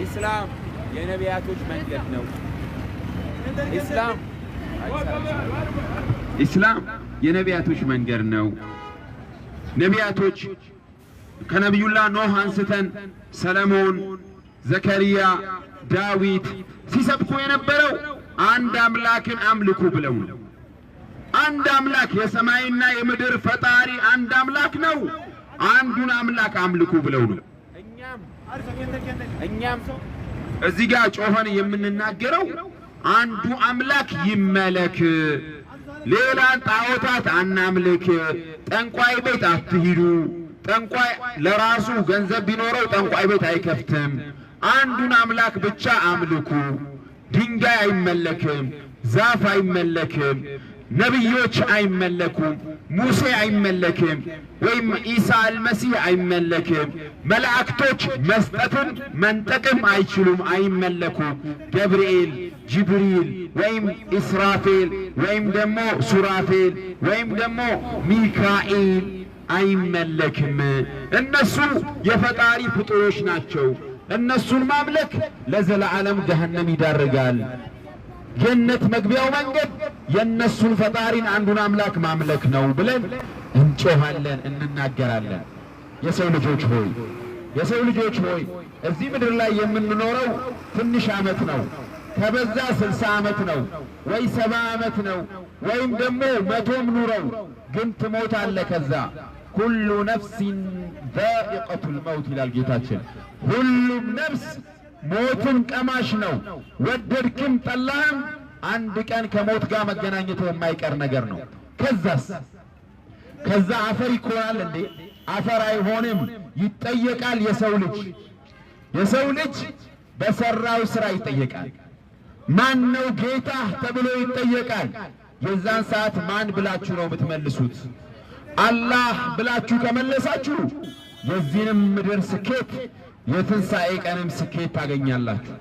ኢስላም የነቢያቶች መንገድ ነው። ኢስላም የነቢያቶች መንገድ ነው። ነቢያቶች ከነቢዩላህ ኖህ አንስተን ሰለሞን፣ ዘከርያ፣ ዳዊት ሲሰብኩ የነበረው አንድ አምላክን አምልኩ ብለው ነው። አንድ አምላክ የሰማይና የምድር ፈጣሪ አንድ አምላክ ነው። አንዱን አምላክ አምልኩ ብለው ነው። እኛም እዚህ ጋር ጮኸን የምንናገረው አንዱ አምላክ ይመለክ፣ ሌላ ጣዖታት አናምልክ፣ ጠንቋይ ቤት አትሂዱ። ጠንቋይ ለራሱ ገንዘብ ቢኖረው ጠንቋይ ቤት አይከፍትም። አንዱን አምላክ ብቻ አምልኩ። ድንጋይ አይመለክም፣ ዛፍ አይመለክም፣ ነቢዮች አይመለኩም፣ ሙሴ አይመለክም፣ ወይም ኢሳ አልመሲህ አይመለክም። መላእክቶች መስጠትም መንጠቅም አይችሉም፣ አይመለኩም። ገብርኤል፣ ጅብሪል ወይም ኢስራፌል ወይም ደግሞ ሱራፌል ወይም ደግሞ ሚካኤል አይመለክም። እነሱ የፈጣሪ ፍጡሮች ናቸው። እነሱን ማምለክ ለዘላለም ገሃነም ይዳርጋል። ጀነት መግቢያው መንገድ የነሱን ፈጣሪን አንዱን አምላክ ማምለክ ነው ብለን እንጮሃለን፣ እንናገራለን። የሰው ልጆች ሆይ እዚህ ምድር ላይ የምንኖረው ትንሽ ዓመት ነው። ከበዛ 60 ዓመት ነው ወይ 70 ዓመት ነው ወይም ደግሞ 100ም ኑረው ግን ትሞታለህ። ከዛ ኩሉ ነፍሲን ዛኢቀቱል መውት ይላል ጌታችን። ሁሉም ነፍስ ሞትን ቀማሽ ነው። ወደድክም ጠላህም አንድ ቀን ከሞት ጋር መገናኘት የማይቀር ነገር ነው። ከዛ አፈር ይኮናል እንዴ? አፈር አይሆንም፣ ይጠየቃል። የሰው ልጅ በሰራው ስራ ይጠየቃል። ማን ነው ጌታ ተብሎ ይጠየቃል። የዛን ሰዓት ማን ብላችሁ ነው የምትመልሱት? አላህ ብላችሁ ከመለሳችሁ የዚህንም ምድር ስኬት የትንሣኤ ቀንም ስኬት ታገኛላችሁ።